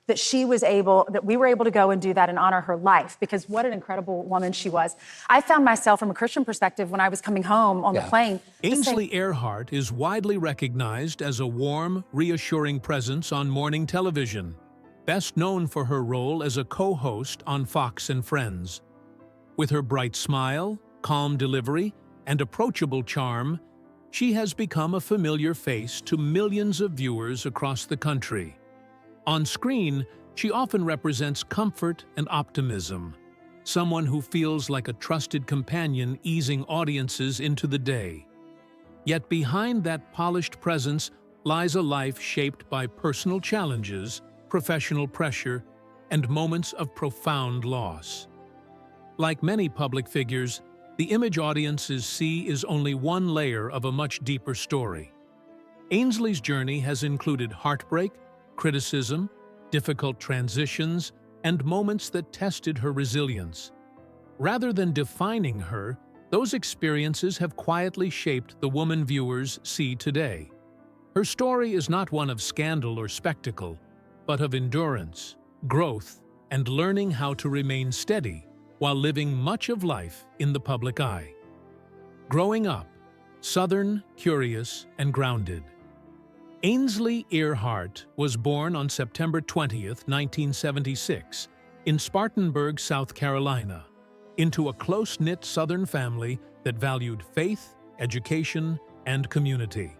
that we were able to go and do that and honor her life, because what an incredible woman she was. I found myself from a Christian perspective when I was coming home on the plane. Ainsley Earhardt is widely recognized as a warm, reassuring presence on morning television, best known for her role as a co-host on Fox and Friends. With her bright smile, calm delivery, and approachable charm, she has become a familiar face to millions of viewers across the country. On screen, she often represents comfort and optimism, someone who feels like a trusted companion easing audiences into the day. Yet behind that polished presence lies a life shaped by personal challenges, professional pressure, and moments of profound loss. Like many public figures, the image audiences see is only one layer of a much deeper story. Ainsley's journey has included heartbreak, criticism, difficult transitions, and moments that tested her resilience. Rather than defining her, those experiences have quietly shaped the woman viewers see today. Her story is not one of scandal or spectacle, but of endurance, growth, and learning how to remain steady while living much of life in the public eye. Growing up, Southern, curious, and grounded, Ainsley Earhardt was born on September 20, 1976, in Spartanburg, South Carolina, into a close-knit Southern family that valued faith, education, and community.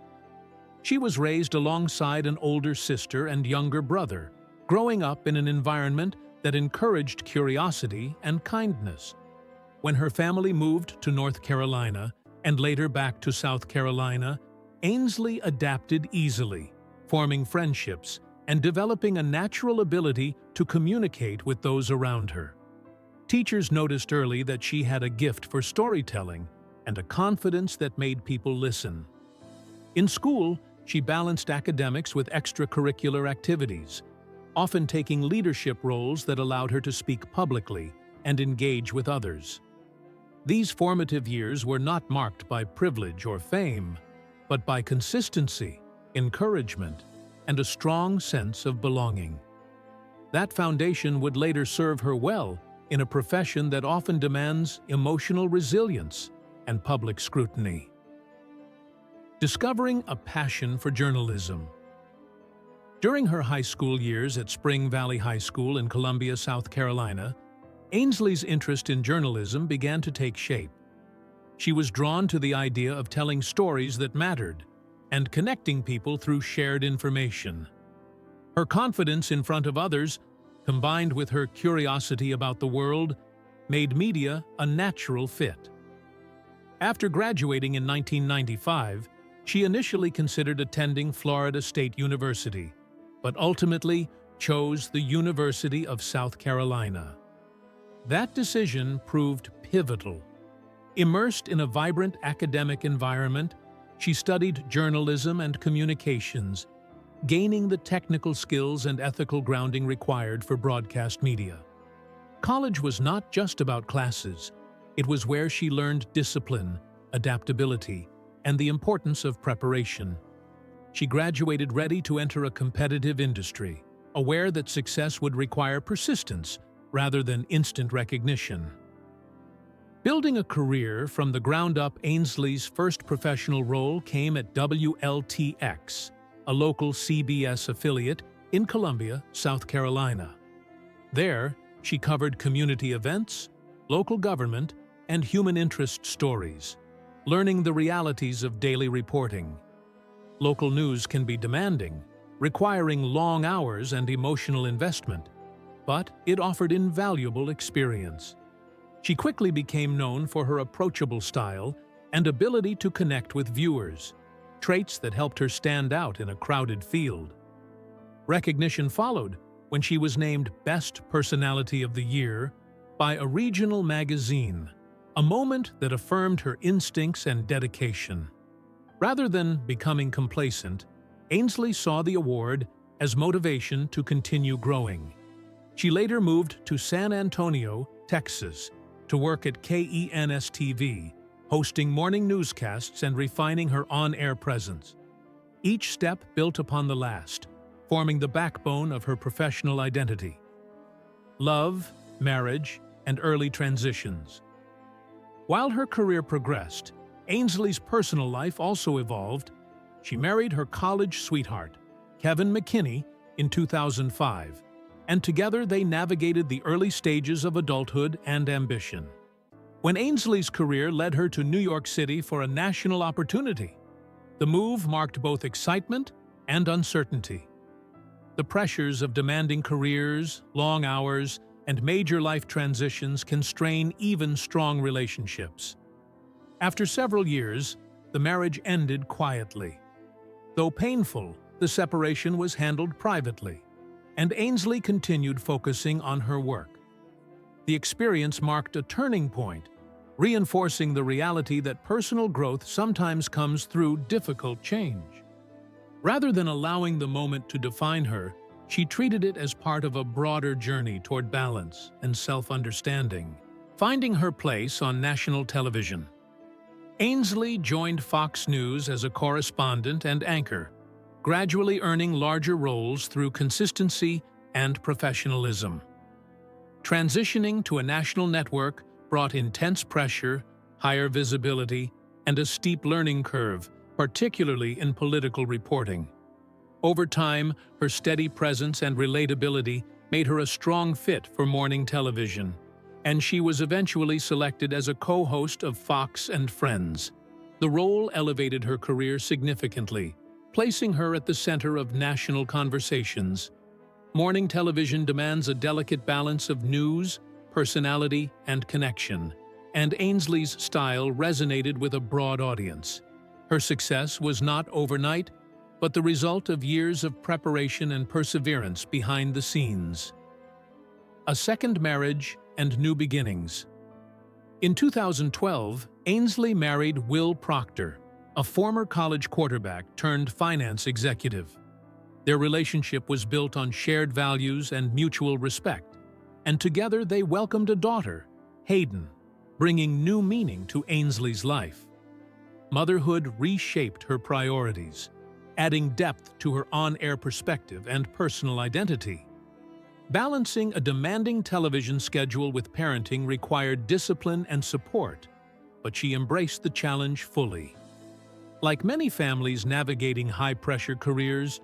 She was raised alongside an older sister and younger brother, growing up in an environment that encouraged curiosity and kindness. When her family moved to North Carolina and later back to South Carolina, Ainsley adapted easily, forming friendships and developing a natural ability to communicate with those around her. Teachers noticed early that she had a gift for storytelling and a confidence that made people listen. In school, she balanced academics with extracurricular activities, often taking leadership roles that allowed her to speak publicly and engage with others. These formative years were not marked by privilege or fame, but by consistency, encouragement, and a strong sense of belonging. That foundation would later serve her well in a profession that often demands emotional resilience and public scrutiny. Discovering a passion for journalism. During her high school years at Spring Valley High School in Columbia, South Carolina, Ainsley's interest in journalism began to take shape. She was drawn to the idea of telling stories that mattered and connecting people through shared information. Her confidence in front of others, combined with her curiosity about the world, made media a natural fit. After graduating in 1995, she initially considered attending Florida State University, but ultimately chose the University of South Carolina. That decision proved pivotal. Immersed in a vibrant academic environment, she studied journalism and communications, gaining the technical skills and ethical grounding required for broadcast media. College was not just about classes. It was where she learned discipline, adaptability, and the importance of preparation. She graduated ready to enter a competitive industry, aware that success would require persistence rather than instant recognition. Building a career from the ground up, Ainsley's first professional role came at WLTX, a local CBS affiliate in Columbia, South Carolina. There, she covered community events, local government, and human interest stories, learning the realities of daily reporting. Local news can be demanding, requiring long hours and emotional investment, but it offered invaluable experience. She quickly became known for her approachable style and ability to connect with viewers, traits that helped her stand out in a crowded field. Recognition followed when she was named Best Personality of the Year by a regional magazine, a moment that affirmed her instincts and dedication. Rather than becoming complacent, Ainsley saw the award as motivation to continue growing. She later moved to San Antonio, Texas, to work at KENS-TV, hosting morning newscasts and refining her on-air presence. Each step built upon the last, forming the backbone of her professional identity. Love, marriage, and early transitions. While her career progressed, Ainsley's personal life also evolved. She married her college sweetheart, Kevin McKinney, in 2005, and together they navigated the early stages of adulthood and ambition. When Ainsley's career led her to New York City for a national opportunity, the move marked both excitement and uncertainty. The pressures of demanding careers, long hours, and major life transitions can strain even strong relationships. After several years, the marriage ended quietly. Though painful, the separation was handled privately, and Ainsley continued focusing on her work. The experience marked a turning point, reinforcing the reality that personal growth sometimes comes through difficult change. Rather than allowing the moment to define her, she treated it as part of a broader journey toward balance and self-understanding, finding her place on national television. Ainsley joined Fox News as a correspondent and anchor, gradually earning larger roles through consistency and professionalism. Transitioning to a national network brought intense pressure, higher visibility, and a steep learning curve, particularly in political reporting. Over time, her steady presence and relatability made her a strong fit for morning television, and she was eventually selected as a co-host of Fox and Friends. The role elevated her career significantly, placing her at the center of national conversations. Morning television demands a delicate balance of news, personality, and connection, and Ainsley's style resonated with a broad audience. Her success was not overnight, but the result of years of preparation and perseverance behind the scenes. A second marriage and new beginnings. In 2012, Ainsley married Will Proctor, a former college quarterback turned finance executive. Their relationship was built on shared values and mutual respect, and together they welcomed a daughter, Hayden, bringing new meaning to Ainsley's life. Motherhood reshaped her priorities, adding depth to her on-air perspective and personal identity. Balancing a demanding television schedule with parenting required discipline and support, but she embraced the challenge fully. Like many families navigating high-pressure careers,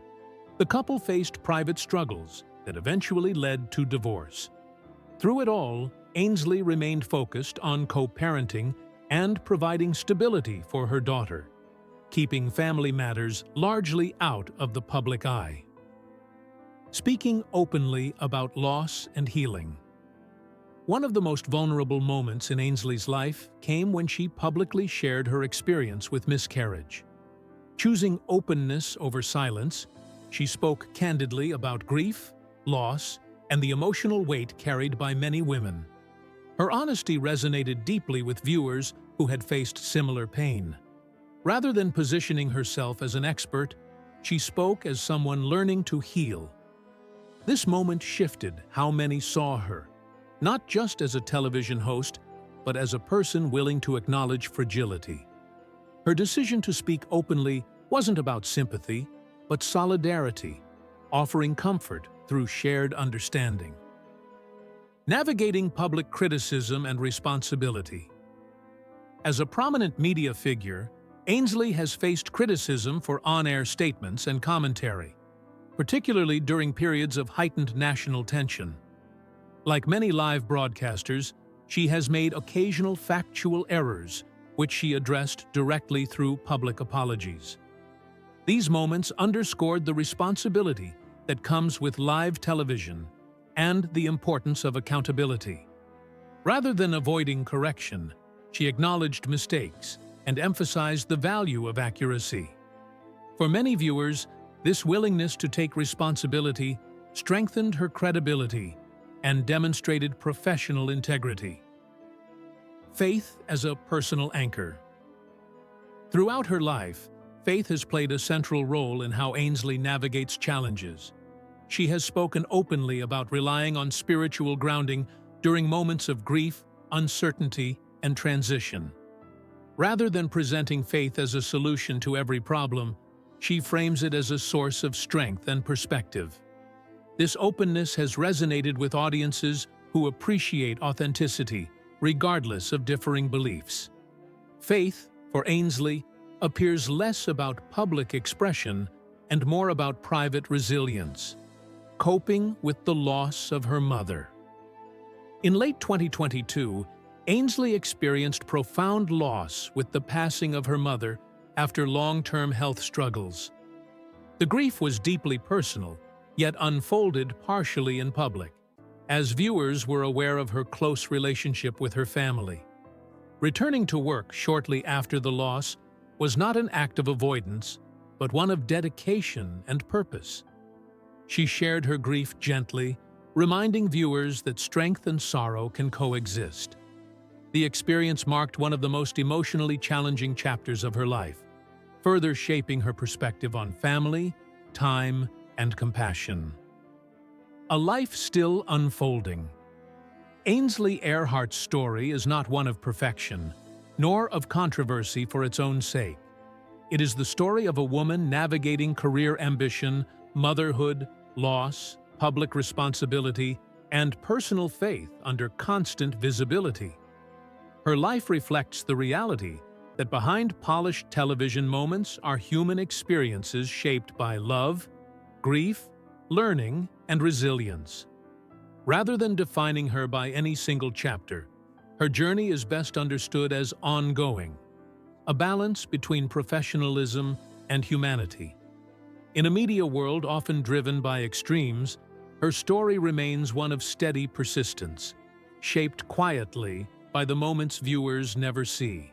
the couple faced private struggles that eventually led to divorce. Through it all, Ainsley remained focused on co-parenting and providing stability for her daughter, keeping family matters largely out of the public eye. Speaking openly about loss and healing. One of the most vulnerable moments in Ainsley's life came when she publicly shared her experience with miscarriage. Choosing openness over silence, she spoke candidly about grief, loss, and the emotional weight carried by many women. Her honesty resonated deeply with viewers who had faced similar pain. Rather than positioning herself as an expert, she spoke as someone learning to heal. This moment shifted how many saw her, not just as a television host, but as a person willing to acknowledge fragility. Her decision to speak openly wasn't about sympathy, but solidarity, offering comfort through shared understanding. Navigating public criticism and responsibility. As a prominent media figure, Ainsley has faced criticism for on-air statements and commentary, particularly during periods of heightened national tension. Like many live broadcasters, she has made occasional factual errors, which she addressed directly through public apologies. These moments underscored the responsibility that comes with live television and the importance of accountability. Rather than avoiding correction, she acknowledged mistakes and emphasized the value of accuracy. For many viewers, this willingness to take responsibility strengthened her credibility and demonstrated professional integrity. Faith as a personal anchor. Throughout her life, faith has played a central role in how Ainsley navigates challenges. She has spoken openly about relying on spiritual grounding during moments of grief, uncertainty, and transition. Rather than presenting faith as a solution to every problem, she frames it as a source of strength and perspective. This openness has resonated with audiences who appreciate authenticity, regardless of differing beliefs. Faith, for Ainsley, appears less about public expression and more about private resilience, coping with the loss of her mother. In late 2022, Ainsley experienced profound loss with the passing of her mother after long-term health struggles. The grief was deeply personal, yet unfolded partially in public, as viewers were aware of her close relationship with her family. Returning to work shortly after the loss was not an act of avoidance, but one of dedication and purpose. She shared her grief gently, reminding viewers that strength and sorrow can coexist. The experience marked one of the most emotionally challenging chapters of her life, further shaping her perspective on family, time, and compassion. A life still unfolding. Ainsley Earhardt's story is not one of perfection, nor of controversy for its own sake. It is the story of a woman navigating career ambition, motherhood, loss, public responsibility, and personal faith under constant visibility. Her life reflects the reality that behind polished television moments are human experiences shaped by love, grief, learning, and resilience. Rather than defining her by any single chapter, her journey is best understood as ongoing, a balance between professionalism and humanity. In a media world often driven by extremes, her story remains one of steady persistence, shaped quietly by the moments viewers never see.